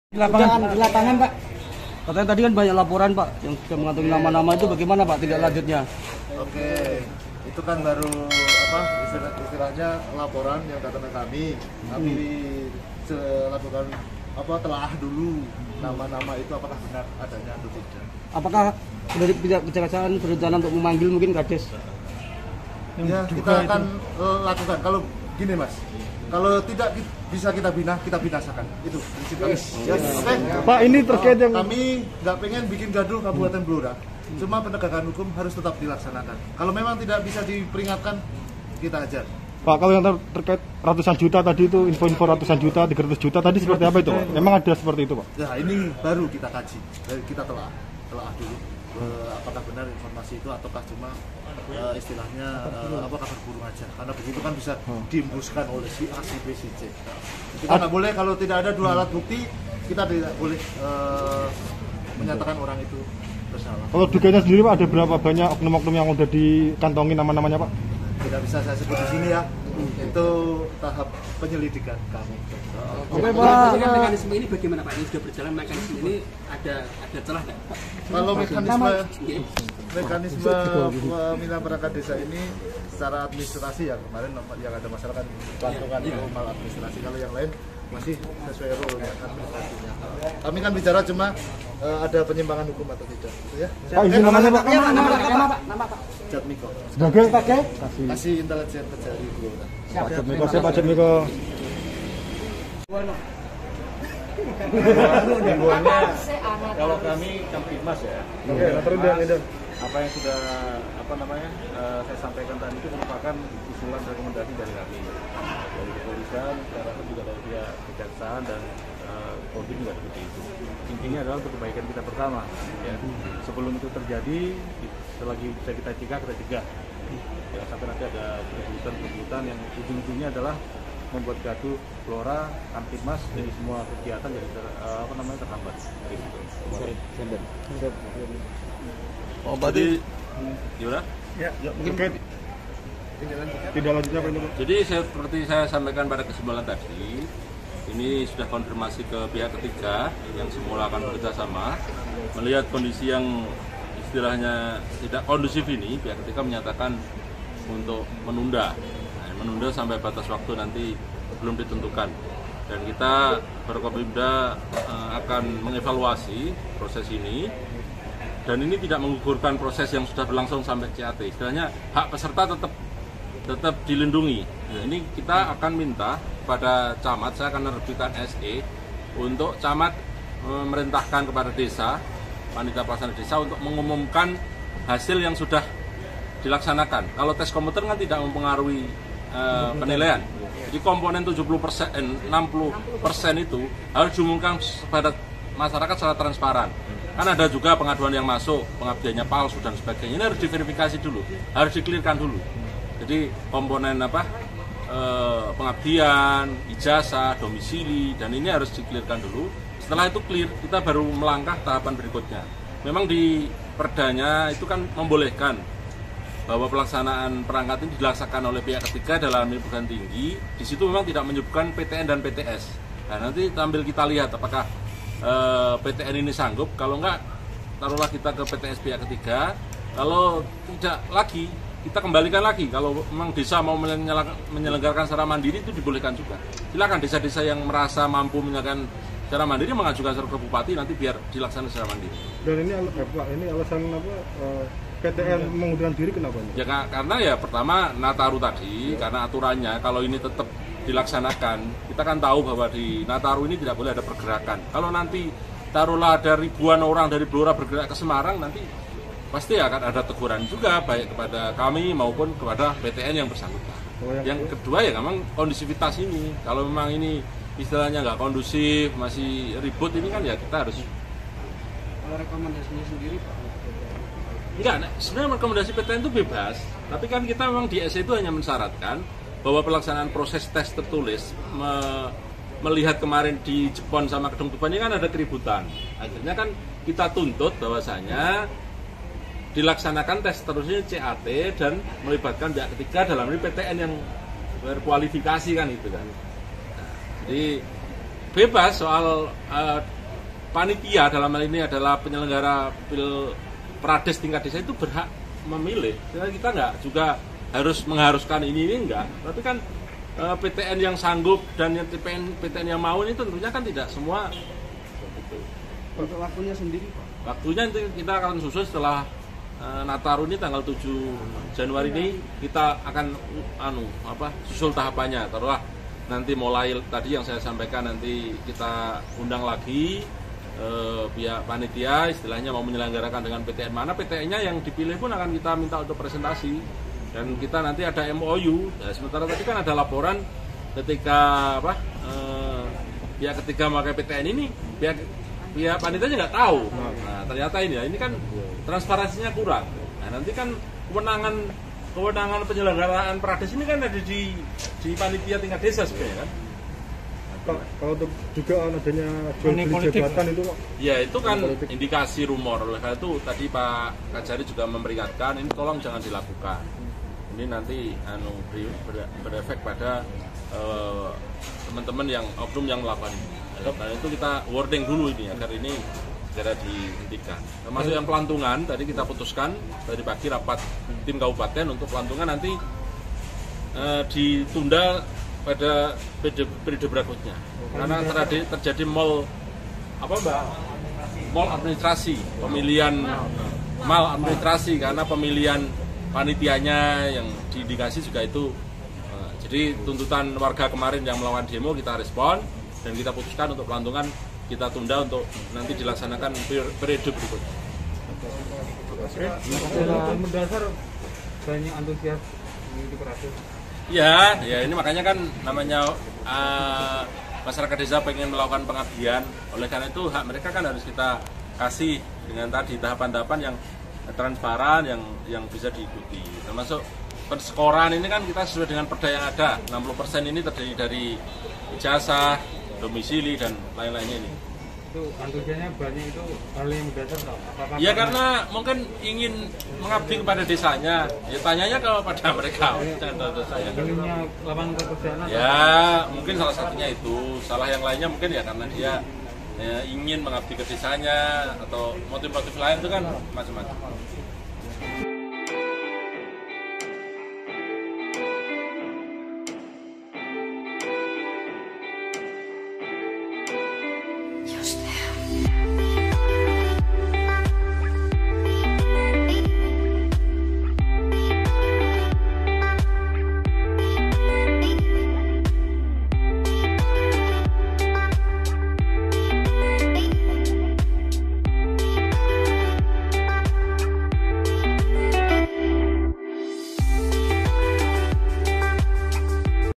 Di lapangan Pak. Katanya tadi kan banyak laporan Pak yang sudah mengantongi nama-nama itu, bagaimana Pak tidak lanjutnya? Oke, itu kan baru istilahnya laporan yang datang ke kami. Kami lakukan telaah dulu nama-nama itu apakah benar adanya atau tidak. Apakah dari pihak kejaksaan berencana untuk memanggil mungkin Kades? Ya, kita akan lakukan. Kalau gini Mas, kalau tidak bisa kita binasakan. Itu prinsip kami. Yes. Oke. Pak, ini terkait yang kami nggak pengen bikin gaduh Kabupaten Blora. Cuma penegakan hukum harus tetap dilaksanakan. Kalau memang tidak bisa diperingatkan, kita ajar. Pak, kalau yang terkait ratusan juta tadi itu, info-info ratusan juta, 300 juta tadi seperti apa itu Pak? Memang ada seperti itu Pak? Ya, ini baru kita kaji. Kita telah dulu. Apakah benar informasi itu ataukah cuma istilahnya kabar burung aja, karena begitu kan bisa diembuskan oleh si A, si B, si C. Kita nggak boleh, kalau tidak ada dua alat bukti kita tidak boleh menyatakan orang itu bersalah. Kalau duganya sendiri Pak, ada berapa banyak oknum-oknum yang udah dikantongi nama-namanya Pak? Tidak bisa saya sebut di sini ya, itu tahap penyelidikan kami. Oke Pak. Mekanisme ini bagaimana Pak? Ini sudah berjalan, mekanisme ini ada celah nggak? Kalau mekanisme pemindahan perangkat desa ini secara administrasi ya, kemarin yang ada masalah kan bantuan mal administrasi, kalau yang lain masih sesuai rule administrasinya. Kami kan bicara cuma ada penyimpangan hukum atau tidak, gitu ya. Pak, izin namanya Pak? Nama Pak. Jatmiko. Sebagai Kasih intelijen Kejari Blora. Pak Jatmiko, Pak Jatmiko. Himbuannya kalau kami Kamtibmas ya. Oke, Apa yang sudah saya sampaikan tadi itu merupakan usulan rekomendasi dari kami, dari kepolisian, saya rasa juga dari pihak kejaksaan dan Kodim juga seperti itu. Intinya adalah untuk kebaikan kita bersama. Ya. Sebelum itu terjadi, selagi bisa kita cegah. Ya, sampai nanti ada keributan yang ujung-ujungnya adalah membuat gaduh Blora, Kamtibmas, jadi semua kegiatan jadi terhambat. Oh, berarti Gimana? Ya, mungkin tidak lanjutnya Pak ini Pak. Jadi seperti saya sampaikan pada kesimpulan tadi, ini sudah konfirmasi ke pihak ketiga yang semula akan bekerja sama. Melihat kondisi yang istilahnya tidak kondusif ini, pihak ketiga menyatakan untuk menunda sampai batas waktu nanti belum ditentukan. Dan kita Forkopimda akan mengevaluasi proses ini. Dan ini tidak menggugurkan proses yang sudah berlangsung sampai CAT. Istilahnya hak peserta tetap dilindungi. Nah, ini kita akan minta pada camat, saya akan menerbitkan SE untuk camat memerintahkan kepada desa, panitia pelaksana desa untuk mengumumkan hasil yang sudah dilaksanakan. Kalau tes komputer kan tidak mempengaruhi penilaian. Jadi komponen 60% itu harus diumumkan kepada masyarakat secara transparan. Kan ada juga pengaduan yang masuk, pengabdiannya palsu dan sebagainya. Ini harus diverifikasi dulu, harus dikelirkan dulu. Jadi komponen pengabdian, ijazah, domisili, dan ini harus dikelirkan dulu. Setelah itu clear, kita baru melangkah tahapan berikutnya. Memang di perdanya itu kan membolehkan bahwa pelaksanaan perangkat ini dilaksanakan oleh pihak ketiga dalam perguruan tinggi. Di situ memang tidak menyebutkan PTN dan PTS. Nah, nanti sambil kita lihat apakah PTN ini sanggup. Kalau enggak, taruhlah kita ke PTS pihak ketiga. Kalau tidak lagi, kita kembalikan lagi. Kalau memang desa mau menyelenggarakan secara mandiri, itu dibolehkan juga. Silakan desa-desa yang merasa mampu menyelenggarakan secara mandiri mengajukan ke bupati, nanti biar dilaksanakan secara mandiri. Dan ini alasan PTN mengundurkan diri kenapa? Ya karena ya pertama Nataru tadi, karena aturannya kalau ini tetap dilaksanakan, kita kan tahu bahwa di Nataru ini tidak boleh ada pergerakan. Kalau nanti taruhlah ada ribuan orang dari Blora bergerak ke Semarang, nanti pasti akan ada teguran juga baik kepada kami maupun kepada PTN yang bersangkutan. Yang kedua ya memang kondisivitas ini. Kalau memang ini istilahnya nggak kondusif, masih ribut ini kan ya kita harus. Kalau rekomendasinya sendiri Pak? Enggak, sebenarnya rekomendasi PTN itu bebas. Tapi kan kita memang di SE itu hanya mensyaratkan bahwa pelaksanaan proses tes tertulis melihat kemarin di Jepon sama Kedung Tuban ini kan ada keributan. Akhirnya kan kita tuntut bahwasanya dilaksanakan tes terusnya CAT dan melibatkan pihak ketiga dalam ini PTN yang berkualifikasi kan itu kan. Nah, jadi bebas soal panitia dalam hal ini adalah penyelenggara Pilprades tingkat desa itu berhak memilih. Jadi kita nggak juga harus mengharuskan ini enggak. Tapi kan PTN yang sanggup dan yang PTN yang mau ini tentunya kan tidak semua. Untuk waktunya sendiri Pak? Waktunya nanti kita akan susun setelah Nataru ini tanggal 7 Januari ini kita akan susul tahapannya. Taruhlah nanti mulai tadi yang saya sampaikan, nanti kita undang lagi pihak panitia istilahnya mau menyelenggarakan dengan PTN mana, PTN-nya yang dipilih pun akan kita minta untuk presentasi dan kita nanti ada MOU. Nah, sementara tadi kan ada laporan ketika pihak ketiga memakai PTN ini pihak panitianya nggak tahu. Nah, ternyata ini kan transparansinya kurang. Nah, nanti kan kewenangan penyelenggaraan Prades ini kan ada di panitia tingkat desa sebenarnya kan. Pak, kalau untuk dugaan adanya jual beli jabatan itu Pak? Ya itu kan indikasi rumor. Oleh karena itu tadi Pak Kajari juga memberingatkan ini tolong jangan dilakukan. Ini nanti berefek pada teman-teman yang oknum yang melakukan ini. Nah, itu kita warning dulu ini agar ini segera dihentikan. Termasuk yang pelantungan tadi kita putuskan dari pagi rapat tim kabupaten untuk pelantungan nanti ditunda pada periode berikutnya. Karena terjadi mal administrasi, pemilihan mal administrasi karena pemilihan panitianya yang diindikasi juga itu. Jadi tuntutan warga kemarin yang melawan demo kita respon dan kita putuskan untuk pelantungan kita tunda untuk nanti dilaksanakan periode berikutnya. Secara mendasar banyak antusias mengikuti Prades. Ya ini makanya kan namanya masyarakat desa pengen melakukan pengabdian. Oleh karena itu hak mereka kan harus kita kasih dengan tadi tahapan-tahapan yang transparan yang bisa diikuti. Termasuk perskoran ini kan kita sesuai dengan perda yang ada. 60% ini terdiri dari ijazah, domisili dan lain-lainnya ini. Itu antusiasnya banyak, itu hal yang mendasar ya karena mungkin ingin mengabdi kepada desanya, ya tanyanya kepada mereka, jangan ke saya. Lapangan pekerjaan ya mungkin salah satunya itu, salah yang lainnya mungkin ya karena dia ingin mengabdi ke desanya atau motif-motif lain itu kan macam-macam.